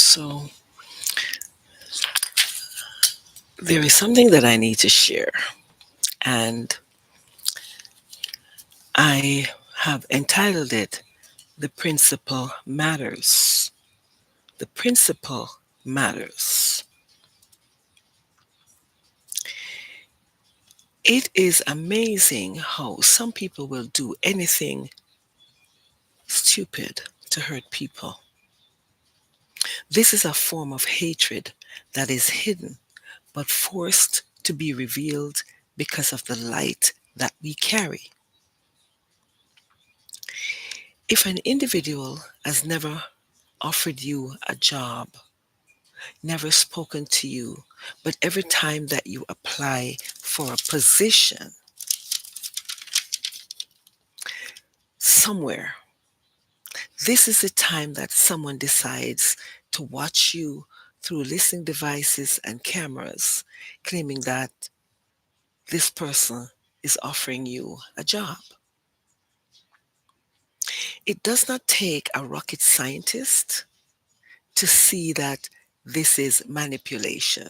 So, there is something that I need to share, and I have entitled it The Principle Matters. The Principle Matters. It is amazing how some people will do anything stupid to hurt people. This is a form of hatred that is hidden but forced to be revealed because of the light that we carry. If an individual has never offered you a job, never spoken to you, but every time that you apply for a position somewhere, this is the time that someone decides to watch you through listening devices and cameras, claiming that this person is offering you a job. It does not take a rocket scientist to see that this is manipulation,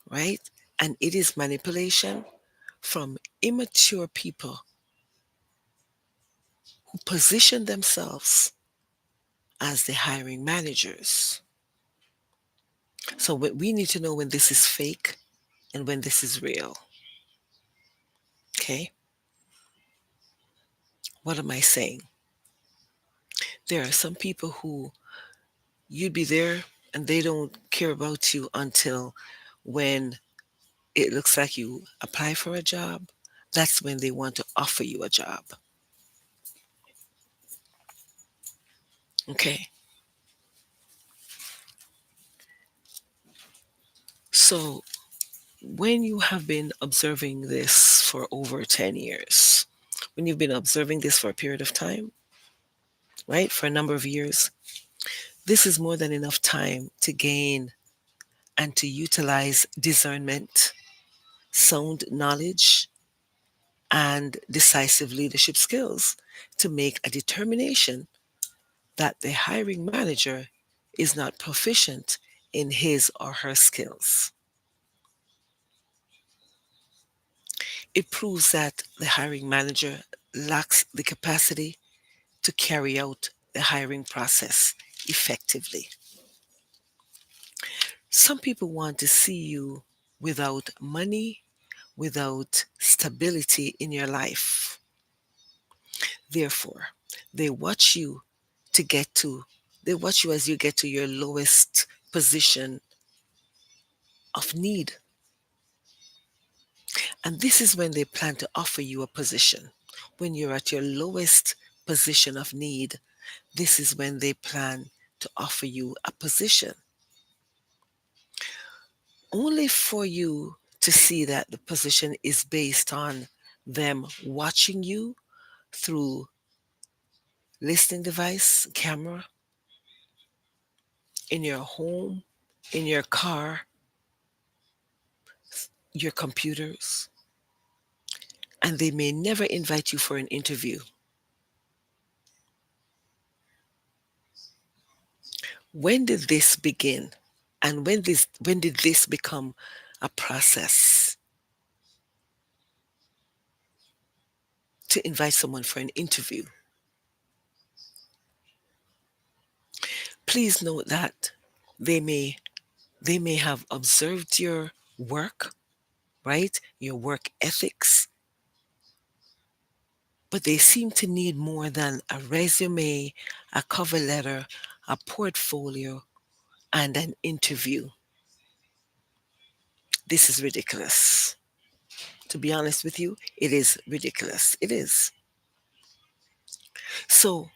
right? And it is manipulation from immature people who position themselves as the hiring managers. So we need to know when this is fake and when this is real. Okay? What am I saying? There are some people who you'd be there and they don't care about you until when it looks like you apply for a job. That's when they want to offer you a job. Okay? So when you have been observing this for over 10 years, when you've been observing this for a period of time, right, for a number of years, this is more than enough time to gain and to utilize discernment, sound knowledge, and decisive leadership skills to make a determination that the hiring manager is not proficient in his or her skills. It proves that the hiring manager lacks the capacity to carry out the hiring process effectively. Some people want to see you without money, without stability in your life. Therefore, they watch you to get to, they watch you as you get to your lowest position of need. And this is when they plan to offer you a position. When you're at your lowest position of need, this is when they plan to offer you a position. Only for you to see that the position is based on them watching you through listening device, camera, in your home, in your car, your computers, and they may never invite you for an interview. When did this begin? And when did this become a process to invite someone for an interview? Please note that they may they may have observed your work, right? Your work ethics, but they seem to need more than a resume, a cover letter, a portfolio, and an interview. This is ridiculous. To be honest with you, it is ridiculous. It is. So,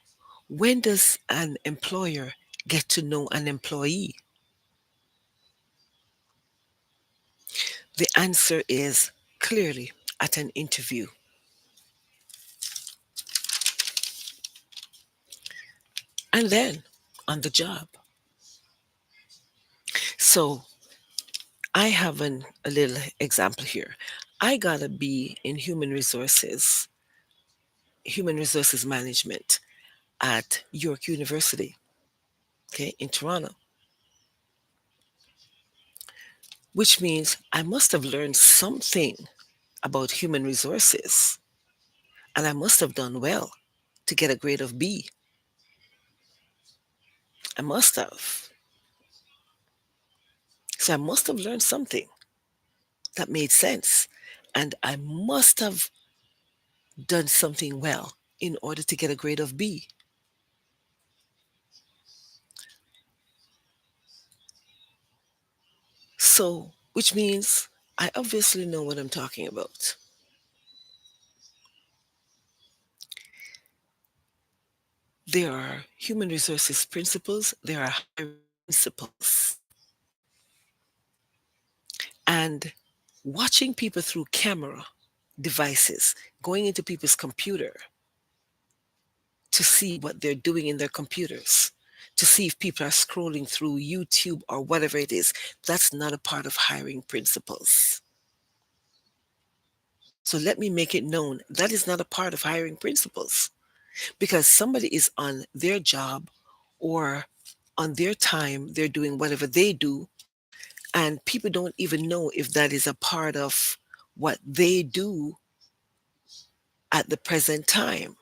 when does an employer get to know an employee? The answer is clearly at an interview. And then on the job. So, I have a little example here. I gotta be in human resources management. at York University, okay, in Toronto, which means I must have learned something about human resources, and I must have done well to get a grade of B. I must have. So I must have learned something that made sense, and I must have done something well in order to get a grade of B. So, which means I obviously know what I'm talking about. There are human resources principles, there are hiring principles. And watching people through camera devices, going into people's computer to see what they're doing in their computers, to see if people are scrolling through YouTube or whatever it is, that's not a part of hiring principles. So let me make it known that is not a part of hiring principles, because somebody is on their job or on their time, they're doing whatever they do, and people don't even know if that is a part of what they do at the present time.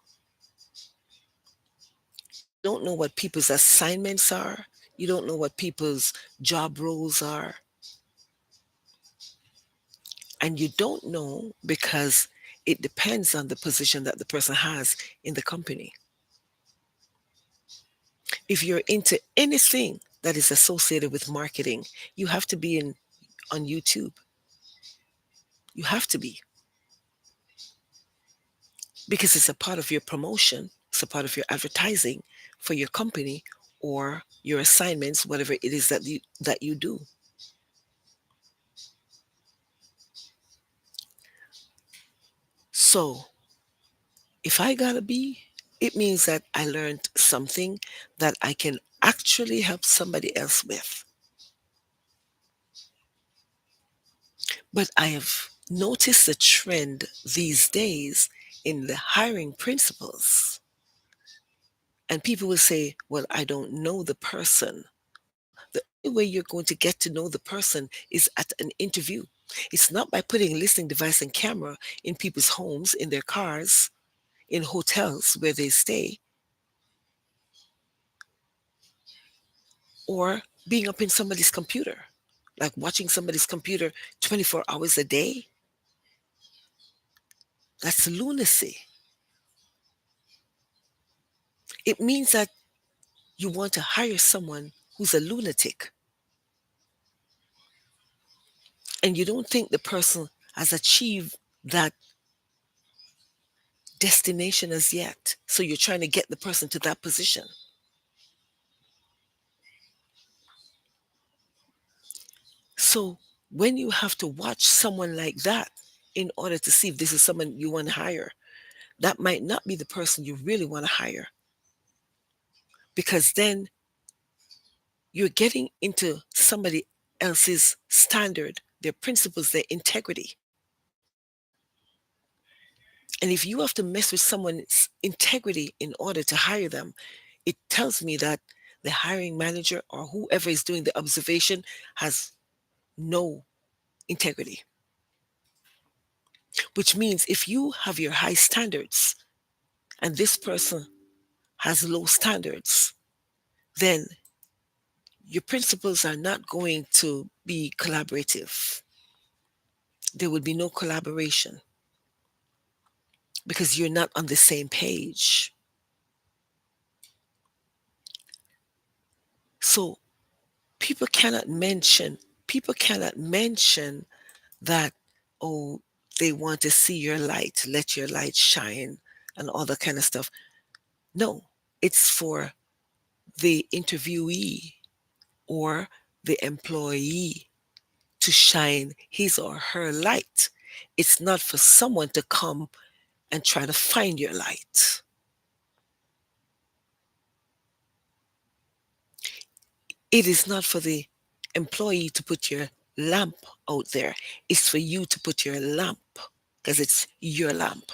You don't know what people's assignments are. You don't know what people's job roles are. And you don't know because it depends on the position that the person has in the company. If you're into anything that is associated with marketing, you have to be in on YouTube. You have to be, because it's a part of your promotion, it's a part of your advertising for your company or your assignments, whatever it is that you do. So if I got a B, it means that I learned something that I can actually help somebody else with. But I have noticed a trend these days in the hiring principles. And people will say, well, I don't know the person. The only way you're going to get to know the person is at an interview. It's not by putting a listening device and camera in people's homes, in their cars, in hotels where they stay, or being up in somebody's computer, like watching somebody's computer 24 hours a day. That's lunacy. It means that you want to hire someone who's a lunatic, and you don't think the person has achieved that destination as yet. So you're trying to get the person to that position. So when you have to watch someone like that in order to see if this is someone you want to hire, that might not be the person you really want to hire, because then you're getting into somebody else's standard, their principles, their integrity. And if you have to mess with someone's integrity in order to hire them, it tells me that the hiring manager or whoever is doing the observation has no integrity. Which means if you have your high standards and this person has low standards, then your principles are not going to be collaborative. There would be no collaboration because you're not on the same page. So people cannot mention that, oh, they want to see your light, let your light shine, and all that kind of stuff. No, it's for the interviewee or the employee to shine his or her light. It's not for someone to come and try to find your light. It is not for the employee to put your lamp out there. It's for you to put your lamp, because it's your lamp.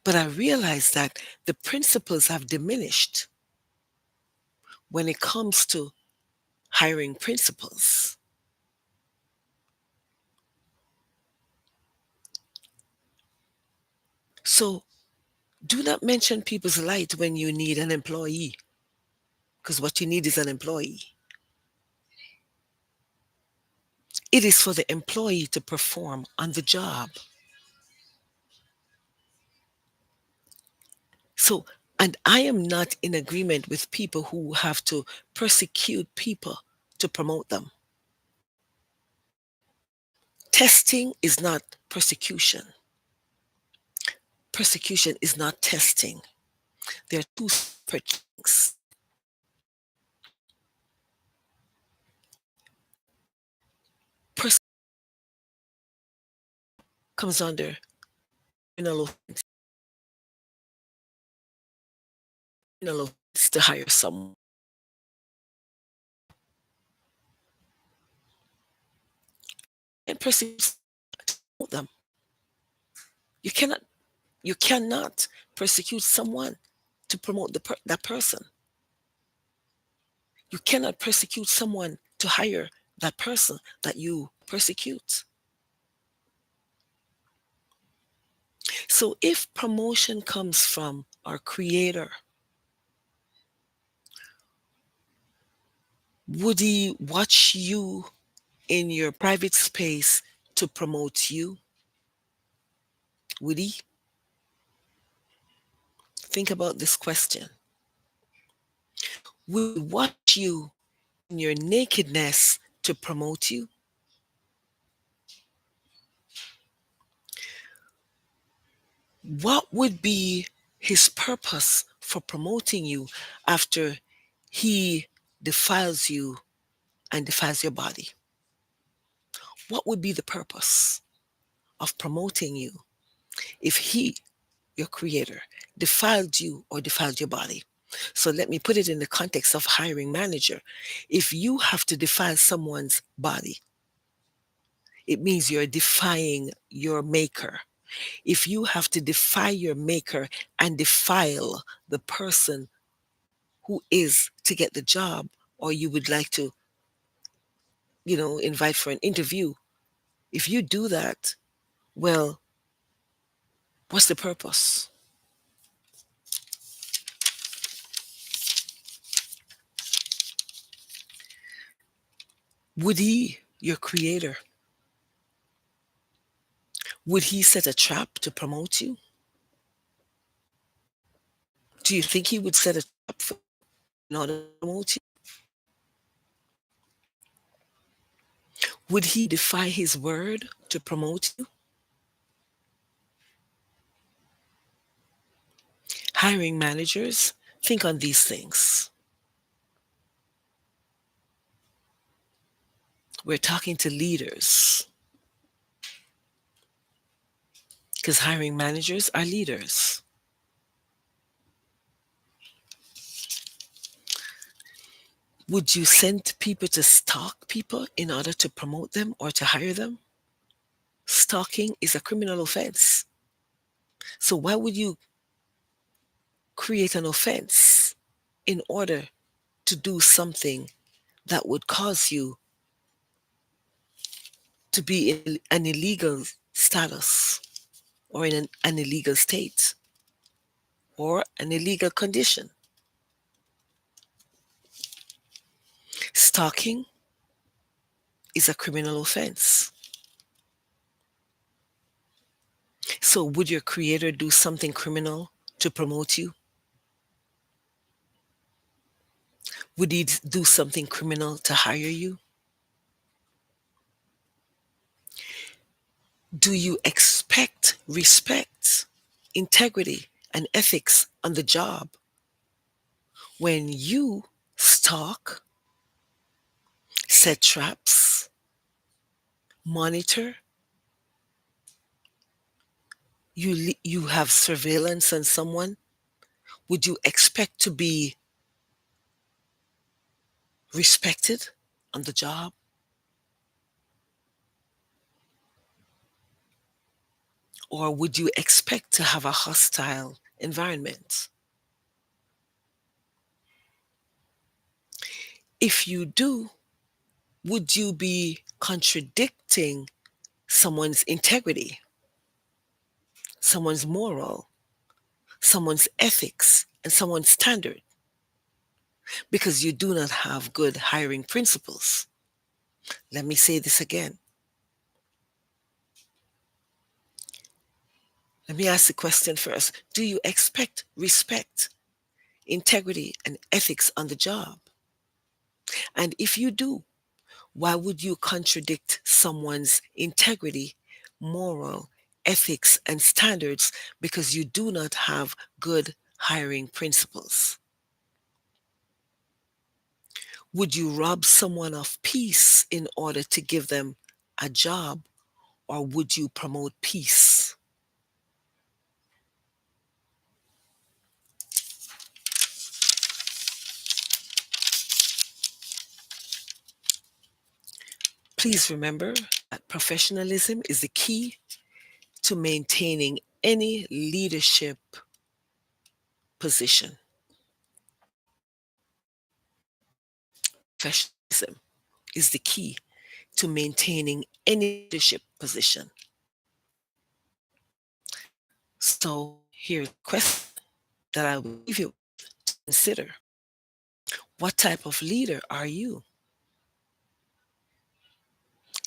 But I realize that the principles have diminished when it comes to hiring principals. So do not mention people's light when you need an employee, because what you need is an employee. It is for the employee to perform on the job. So, and I am not in agreement with people who have to persecute people to promote them. Testing is not persecution. Persecution is not testing. They're two separate things. Persecution comes under criminal offense, criminal offense to hire someone. And persecute them. You cannot you cannot persecute someone to promote that person. You cannot persecute someone to hire that person that you persecute. So if promotion comes from our creator, would he watch you in your private space to promote you? Would he? Think about this question. Would he watch you in your nakedness to promote you? What would be his purpose for promoting you after he defiles you and defiles your body? What would be the purpose of promoting you if he, your creator, defiled you or defiled your body? So let me put it in the context of hiring manager. If you have to defile someone's body, it means you're defying your maker. If you have to defy your maker and defile the person who is to get the job, or you would like to, invite for an interview, if you do that, well, what's the purpose? Would he, your creator, would he set a trap to promote you? Do you think he would set a trap in order to promote you? Would he defy his word to promote you? Hiring managers, think on these things. We're talking to leaders because hiring managers are leaders. Would you send people to stalk people in order to promote them or to hire them? Stalking is a criminal offense. So why would you create an offense in order to do something that would cause you to be in an illegal status or in an illegal state or an illegal condition? Stalking is a criminal offense. So would your creator do something criminal to promote you? Would he do something criminal to hire you? Do you expect respect, integrity, and ethics on the job when you stalk, set traps, monitor, you have surveillance on someone? Would you expect to be respected on the job? Or would you expect to have a hostile environment? If you do, would you be contradicting someone's integrity, someone's moral, someone's ethics, and someone's standard because you do not have good hiring principles? Let me say this again. Let me ask the question first. Do you expect respect, integrity, and ethics on the job? And if you do, why would you contradict someone's integrity, moral, ethics, and standards because you do not have good hiring principles? Would you rob someone of peace in order to give them a job, or would you promote peace? Please remember that professionalism is the key to maintaining any leadership position. Professionalism is the key to maintaining any leadership position. So here's a question that I will leave you to consider. What type of leader are you?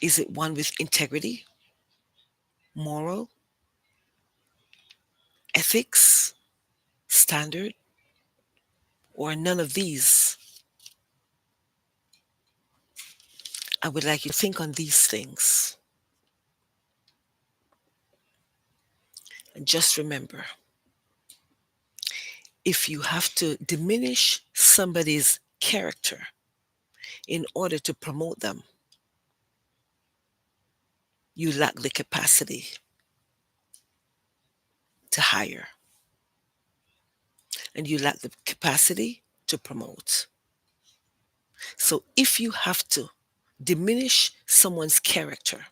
Is it one with integrity, moral, ethics, standard, or none of these? I would like you to think on these things. And just remember, if you have to diminish somebody's character in order to promote them, you lack the capacity to hire, and you lack the capacity to promote. So if you have to diminish someone's character,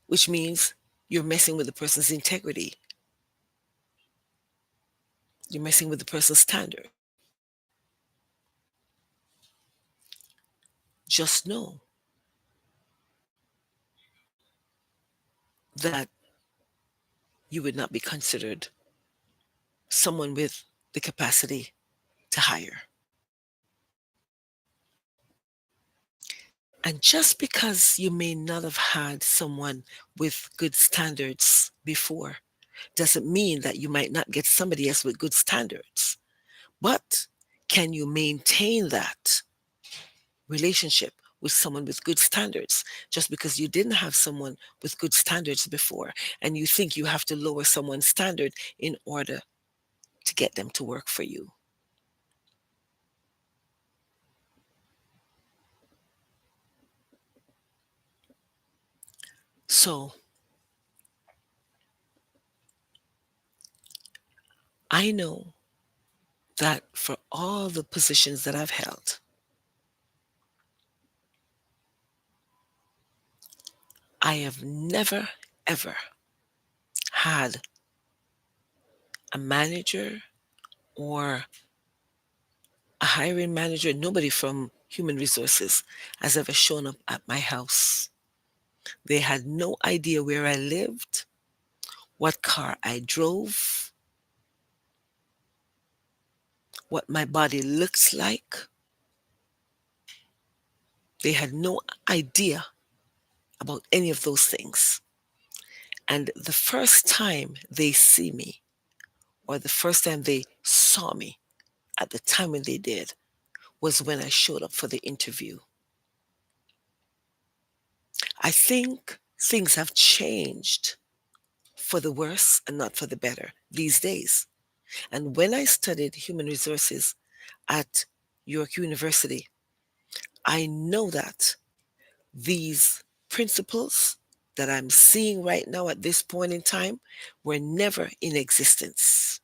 which means you're messing with the person's integrity, you're messing with the person's standard, just know that you would not be considered someone with the capacity to hire. And just because you may not have had someone with good standards before doesn't mean that you might not get somebody else with good standards. But can you maintain that relationship with someone with good standards just because you didn't have someone with good standards before and you think you have to lower someone's standard in order to get them to work for you? So I know that for all the positions that I've held, I have never, ever had a manager or a hiring manager, nobody from human resources has ever shown up at my house. They had no idea where I lived, what car I drove, what my body looks like. They had no idea about any of those things. And the first time they see me, or the first time they saw me, at the time when they did, was when I showed up for the interview. I think things have changed for the worse and not for the better these days. And when I studied human resources at York University, I know that these principles that I'm seeing right now at this point in time were never in existence.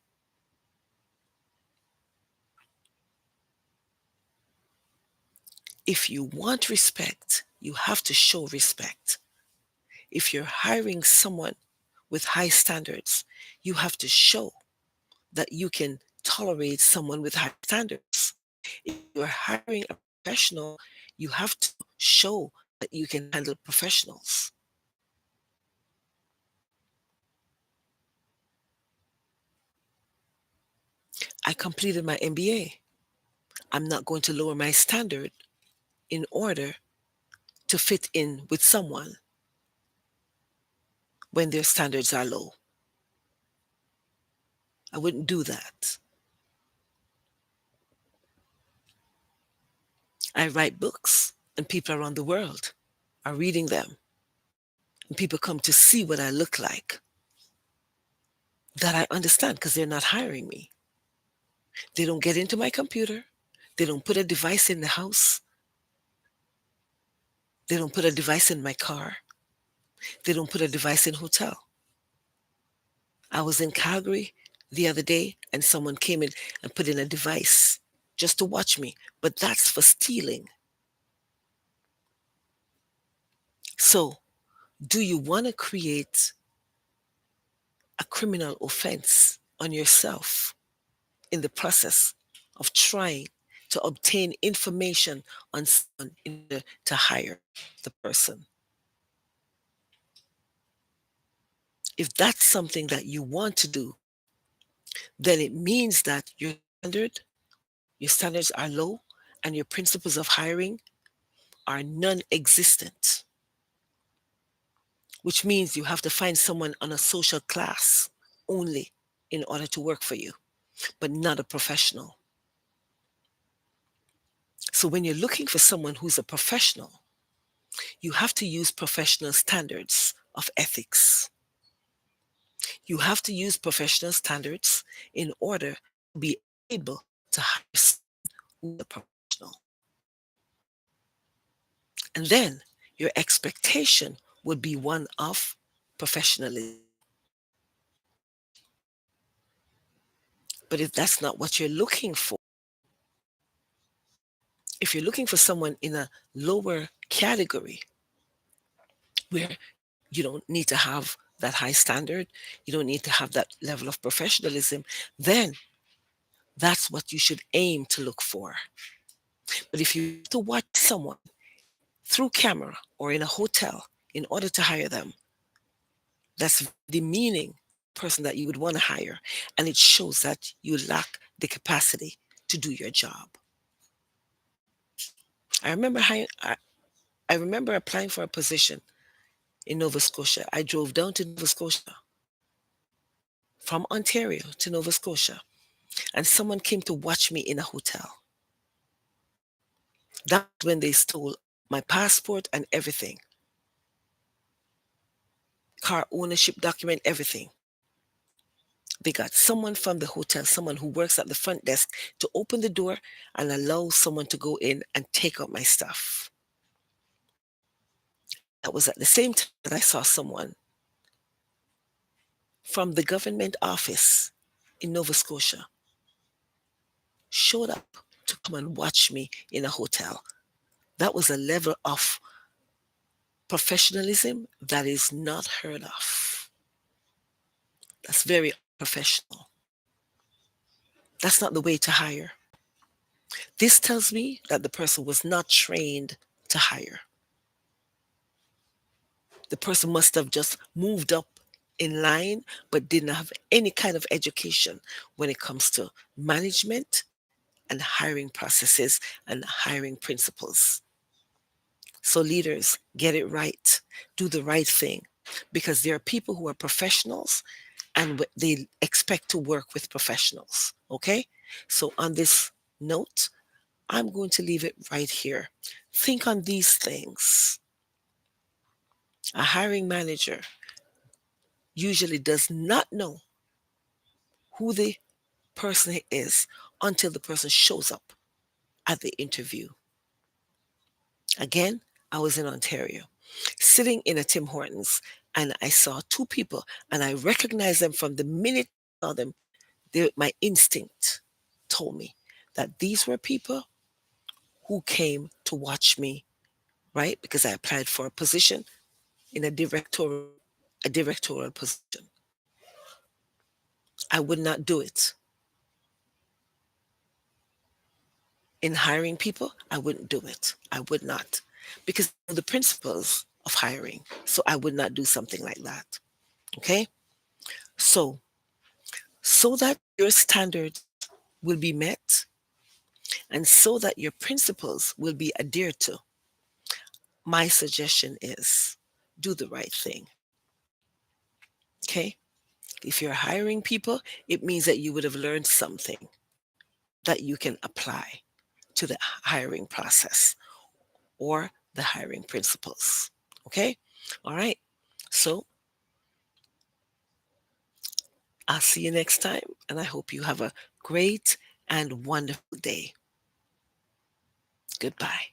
If you want respect, you have to show respect. If you're hiring someone with high standards, you have to show that you can tolerate someone with high standards. If you're hiring a professional, you have to show that you can handle professionals. I completed my MBA. I'm not going to lower my standard in order to fit in with someone when their standards are low. I wouldn't do that. I write books, and people around the world are reading them. And people come to see what I look like. That I understand because they're not hiring me. They don't get into my computer. They don't put a device in the house. They don't put a device in my car. They don't put a device in hotel. I was in Calgary the other day and someone came in and put in a device just to watch me, but that's for stealing. So, do you want to create a criminal offense on yourself in the process of trying to obtain information on someone in order to hire the person? If that's something that you want to do, then it means that your standards are low and your principles of hiring are non-existent, which means you have to find someone on a social class only in order to work for you, but not a professional. So when you're looking for someone who's a professional, you have to use professional standards of ethics. You have to use professional standards in order to be able to hire someone who's a professional. And then your expectation would be one of professionalism. But if that's not what you're looking for, if you're looking for someone in a lower category where you don't need to have that high standard, you don't need to have that level of professionalism, then that's what you should aim to look for. But if you have to watch someone through camera or in a hotel in order to hire them, that's demeaning person that you would want to hire, and it shows that you lack the capacity to do your job. I remember I remember applying for a position in Nova Scotia. I drove down to Nova Scotia from Ontario to Nova Scotia, and someone came to watch me in a hotel. That's when they stole my passport and everything, car ownership document, everything. They got someone from the hotel, someone who works at the front desk, to open the door and allow someone to go in and take out my stuff. That was at the same time that I saw someone from the government office in Nova Scotia showed up to come and watch me in a hotel. That was a level of professionalism that is not heard of. That's very professional. That's not the way to hire. This tells me that the person was not trained to hire. The person must have just moved up in line but didn't have any kind of education when it comes to management and hiring processes and hiring principles. So leaders, get it right. Do the right thing, because there are people who are professionals and they expect to work with professionals. Okay? So on this note, I'm going to leave it right here. Think on these things. A hiring manager usually does not know who the person is until the person shows up at the interview. Again, I was in Ontario, sitting in a Tim Hortons, and I saw two people, and I recognized them from the minute I saw them. My instinct told me that these were people who came to watch me, right? Because I applied for a position in a directorial position. I would not do it. In hiring people, I wouldn't do it. I would not. Because I know the principles of hiring. So I would not do something like that. Okay? So, so that your standards will be met and so that your principles will be adhered to, my suggestion is do the right thing. Okay? If you're hiring people, it means that you would have learned something that you can apply to the hiring process or the hiring principles. Okay? All right. So I'll see you next time, and I hope you have a great and wonderful day. Goodbye.